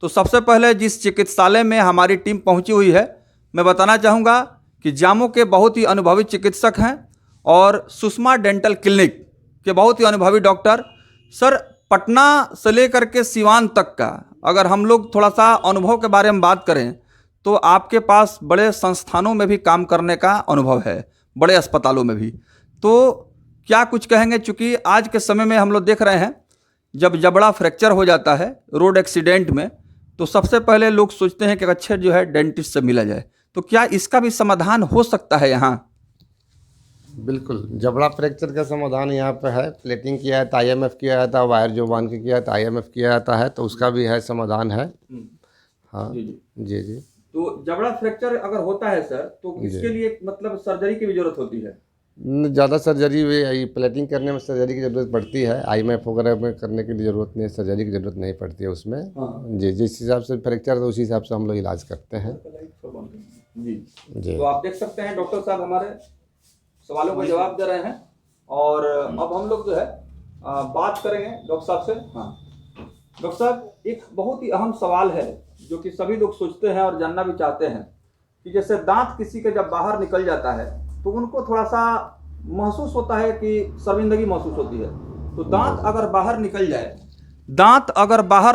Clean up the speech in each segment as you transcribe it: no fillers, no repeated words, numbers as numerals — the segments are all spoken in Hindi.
तो सबसे पहले जिस चिकित्सालय में हमारी टीम पहुंची हुई है, मैं बताना चाहूँगा कि जामो के बहुत ही अनुभवी चिकित्सक हैं और सुषमा डेंटल क्लिनिक के बहुत ही अनुभवी डॉक्टर। सर, पटना से लेकर के सिवान तक का अगर हम लोग थोड़ा सा अनुभव के बारे में बात करें तो आपके पास बड़े संस्थानों में भी काम करने का अनुभव है, बड़े अस्पतालों में भी। तो क्या कुछ कहेंगे, चूँकि आज के समय में हम लोग देख रहे हैं जब जबड़ा फ्रैक्चर हो जाता है रोड एक्सीडेंट में, तो सबसे पहले लोग सोचते हैं कि अच्छे जो है डेंटिस्ट से मिला जाए। तो क्या इसका भी समाधान हो सकता है यहाँ? बिल्कुल, जबड़ा फ्रैक्चर का समाधान यहाँ पे है। प्लेटिंग किया है तो IMF किया जाता है, वायर जो बांध के किया है तो IMF किया जाता है, तो उसका भी है समाधान है। हाँ जी जी जी। तो जबड़ा फ्रैक्चर अगर होता है सर, तो इसके लिए मतलब सर्जरी की भी जरूरत होती है? ज़्यादा सर्जरी ये प्लेटिंग करने में सर्जरी की ज़रूरत पड़ती है। IMF वगैरह में करने की ज़रूरत नहीं, सर्जरी की ज़रूरत नहीं पड़ती है उसमें। जी, जिस हिसाब से फ्रैक्चर है उसी हिसाब से हम लोग इलाज करते हैं। जी जी। तो आप देख सकते हैं डॉक्टर साहब हमारे सवालों का जवाब दे रहे हैं। और अब हम लोग जो है बात करेंगे डॉक्टर साहब से। हाँ डॉक्टर साहब, एक बहुत ही अहम सवाल है जो कि सभी लोग सोचते हैं और जानना भी चाहते हैं कि जैसे दांत किसी के जब बाहर निकल जाता है तो उनको थोड़ा सा महसूस होता है कि शर्मिंदगी महसूस होती है। तो दांत अगर बाहर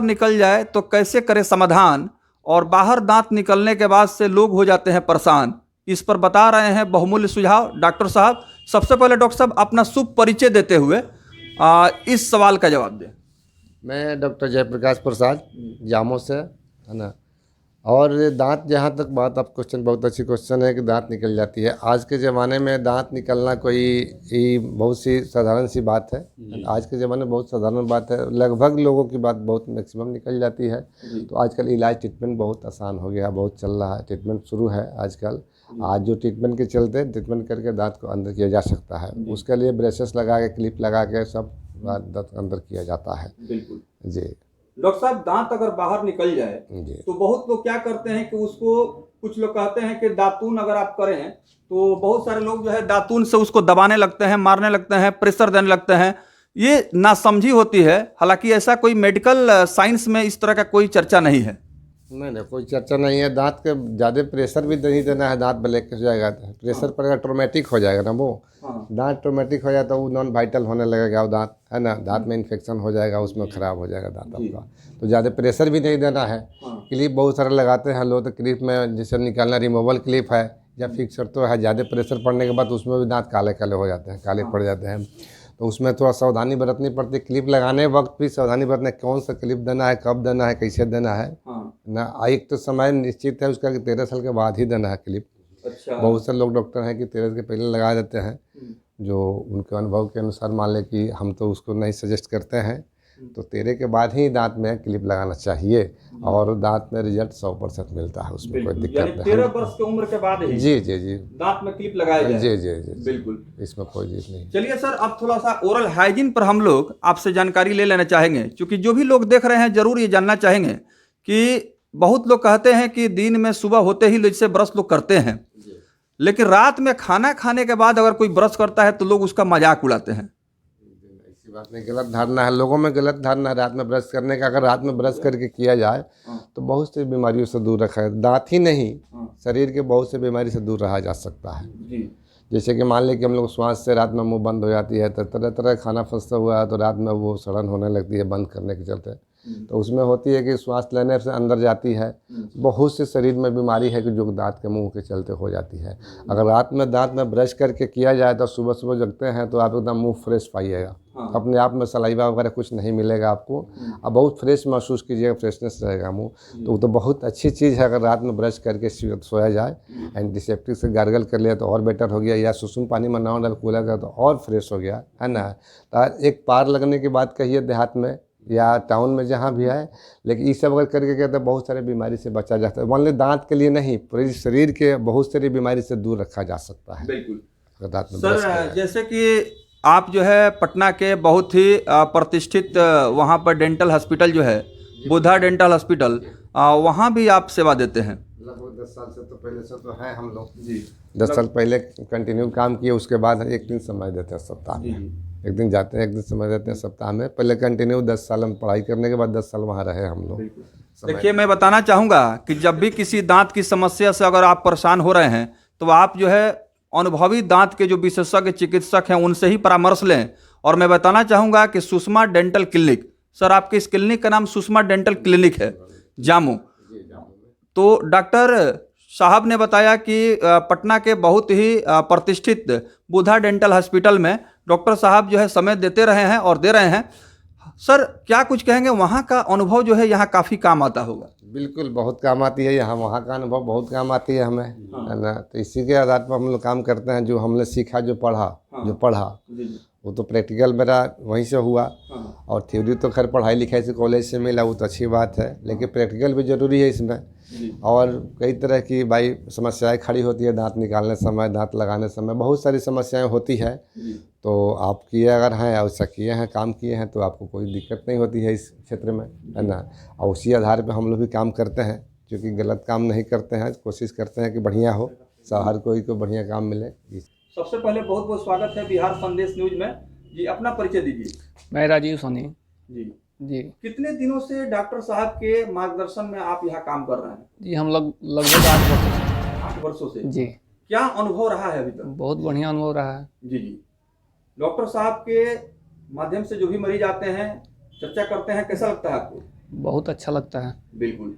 निकल जाए तो कैसे करें समाधान, और बाहर दांत निकलने के बाद से लोग हो जाते हैं परेशान। इस पर बता रहे हैं बहुमूल्य सुझाव डॉक्टर साहब। सबसे पहले डॉक्टर साहब अपना शुभ परिचय देते हुए इस सवाल का जवाब दें। मैं डॉक्टर जयप्रकाश प्रसाद, जामो से, है ना। और दांत, जहाँ तक बात, आप क्वेश्चन बहुत अच्छी क्वेश्चन है कि दांत निकल जाती है। आज के ज़माने में दांत निकलना कोई बहुत सी साधारण सी बात है। आज के ज़माने में बहुत साधारण बात है, लगभग लोगों की बात बहुत मैक्सिमम निकल जाती है। तो आजकल इलाज ट्रीटमेंट बहुत आसान हो गया, बहुत चल रहा है, ट्रीटमेंट शुरू है आजकल। आज जो ट्रीटमेंट के चलते ट्रीटमेंट करके दांत को अंदर किया जा सकता है। उसके लिए ब्रेसेस लगा के, क्लिप लगा के सब दांत अंदर किया जाता है। बिल्कुल जी। डॉक्टर साहब, दांत अगर बाहर निकल जाए तो बहुत लोग क्या करते हैं कि उसको, कुछ लोग कहते हैं कि दातून अगर आप करें, तो बहुत सारे लोग जो है दातून से उसको दबाने लगते हैं, मारने लगते हैं, प्रेशर देने लगते हैं। ये नासमझी होती है। हालांकि ऐसा कोई मेडिकल साइंस में इस तरह का कोई चर्चा नहीं है। नहीं, कोई चर्चा नहीं है। दांत के ज़्यादा प्रेशर भी नहीं देना है, दांत ब्लैक हो जाएगा। प्रेशर पड़ेगा, ट्रोमेटिक हो जाएगा ना वो। दांत ट्रोमेटिक हो जाए तो वो नॉन वाइटल होने लगेगा वो दांत, है ना। दांत में इन्फेक्शन हो जाएगा, उसमें ख़राब हो जाएगा दांत आपका। तो ज़्यादा प्रेशर भी नहीं देना है। क्लिप बहुत सारे लगाते हैं लोग, तो क्लिप में जैसे निकालना, रिमूवल क्लिप है या फिक्सर तो है। ज़्यादा प्रेशर पड़ने के बाद उसमें भी दांत काले काले हो जाते हैं, काले पड़ जाते हैं। तो उसमें थोड़ा सावधानी बरतनी पड़ती है। क्लिप लगाने वक्त भी सावधानी बरतना, कौन सा क्लिप देना है, कब देना है, कैसे देना है ना। एक तो समय निश्चित है उसका कि 13 साल के बाद ही देना है क्लिप। अच्छा। बहुत से लोग डॉक्टर हैं कि 13 के पहले लगा देते हैं, जो उनके अनुभव के अनुसार। मान लें कि हम तो उसको नहीं सजेस्ट करते हैं, तो 13 के बाद ही दांत में क्लिप लगाना चाहिए। और दांत में रिजल्ट 100% मिलता है, उसमें कोई दिक्कत नहीं। 13 वर्ष की उम्र के बाद ही जी जी जी दांत में क्लिप लगाया जाए। जी जी जी बिल्कुल, इसमें कोई चीज़ नहीं। चलिए सर, अब थोड़ा सा ओरल हाइजीन पर हम लोग आपसे जानकारी ले लेना चाहेंगे, क्योंकि जो भी लोग देख रहे हैं जरूर ये जानना चाहेंगे कि बहुत लोग कहते हैं कि दिन में सुबह होते ही जैसे ब्रश लोग करते हैं, लेकिन रात में खाना खाने के बाद अगर कोई ब्रश करता है तो लोग उसका मजाक उड़ाते हैं। ऐसी बात नहीं, गलत धारणा है लोगों में, गलत धारणा है रात में ब्रश करने का। अगर रात में ब्रश करके किया जाए तो बहुत सी बीमारियों से दूर रखा है। दांत ही नहीं, शरीर के बहुत से बीमारी से दूर रहा जा सकता है। जैसे कि मान लें कि हम लोग श्वास से रात में मुंह बंद हो जाती है, तो तरह तरह खाना फंसता हुआ है तो रात में वो सड़न होने लगती है बंद करने के चलते। तो उसमें होती है कि श्वास लेने से अंदर जाती है। बहुत से शरीर में बीमारी है कि जो दांत के मुंह के चलते हो जाती है। अगर रात में दांत में ब्रश करके किया जाए तो सुबह सुबह जगते हैं तो आप एकदम मुंह फ्रेश पाइएगा। अपने आप में सलाइवा वगैरह कुछ नहीं मिलेगा आपको। अब बहुत फ्रेश महसूस कीजिएगा, फ्रेशनेस रहेगा मुंह। तो बहुत अच्छी चीज़ है अगर रात में ब्रश करके सोया जाए। एंटीसेप्टिक से गार्गल कर लिया तो और बेटर हो गया, या सुसुम पानी में नहा डाल कूलर का तो और फ्रेश हो गया, है ना। तो एक पार लगने की बात कहिए देहात में या टाउन में जहाँ भी है, लेकिन ये सब अगर करके कहते हैं बहुत सारे बीमारी से बचा जाता है। मान ली दांत के लिए नहीं, पूरे शरीर के बहुत सारी बीमारी से दूर रखा जा सकता है। बिल्कुल दांत में सर, जैसे कि आप जो है पटना के बहुत ही प्रतिष्ठित वहाँ पर डेंटल हॉस्पिटल जो है, बुधा डेंटल हॉस्पिटल, वहाँ भी आप सेवा देते हैं। लगभग 10 साल से तो पहले से तो है हम लोग जी। 10 साल पहले कंटिन्यू काम किए, उसके बाद एक दिन समय देते हैं सप्ताह में। एक दिन जाते हैं, एक दिन समय देते हैं सप्ताह में। पहले कंटिन्यू 10 साल हम पढ़ाई करने के बाद 10 साल वहाँ रहे हम लोग। देखिए, मैं बताना चाहूँगा कि जब भी किसी दांत की समस्या से अगर आप परेशान हो रहे हैं तो आप जो है अनुभवी दांत के जो विशेषज्ञ चिकित्सक हैं उनसे ही परामर्श लें। और मैं बताना चाहूँगा कि सुषमा डेंटल क्लिनिक, सर आपके इस क्लिनिक का नाम सुषमा डेंटल क्लिनिक है जामू। तो डॉक्टर साहब ने बताया कि पटना के बहुत ही प्रतिष्ठित बुधा डेंटल हॉस्पिटल में डॉक्टर साहब जो है समय देते रहे हैं और दे रहे हैं। सर क्या कुछ कहेंगे, वहाँ का अनुभव जो है यहाँ काफ़ी काम आता होगा? बिल्कुल बहुत काम आती है यहाँ, वहाँ का अनुभव बहुत काम आती है हमें, है ना। तो इसी के आधार पर हम लोग काम करते हैं। जो हमने सीखा, जो पढ़ा वो तो प्रैक्टिकल मेरा वहीं से हुआ। और थ्योरी तो खैर पढ़ाई लिखाई से कॉलेज से मिला, वो तो अच्छी बात है, लेकिन प्रैक्टिकल भी ज़रूरी है इसमें। और कई तरह की भाई समस्याएं खड़ी होती है, दांत निकालने समय, दांत लगाने समय बहुत सारी समस्याएं होती है। तो आप किए अगर हैं, ऐसा किए हैं, काम किए हैं, तो आपको कोई दिक्कत नहीं होती है इस क्षेत्र में, है ना। और उसी आधार पर हम लोग भी काम करते हैं, क्योंकि गलत काम नहीं करते हैं, कोशिश करते हैं कि बढ़िया हो, हर कोई को बढ़िया काम मिले। सबसे पहले बहुत बहुत स्वागत है बिहार संदेश न्यूज में जी। अपना परिचय दीजिए। मैं राजीव सोनी जी जी। कितने दिनों से डॉक्टर साहब के मार्गदर्शन में आप यहाँ काम कर रहे हैं? जी हम लोग लगभग 8 वर्षों से। 8 वर्षों से जी। क्या अनुभव रहा है अभी तक? बहुत बढ़िया अनुभव रहा है। जी जी। डॉक्टर साहब के माध्यम से जो भी मरीज आते हैं, चर्चा करते हैं, कैसा लगता है आपको? बहुत अच्छा लगता है। बिल्कुल।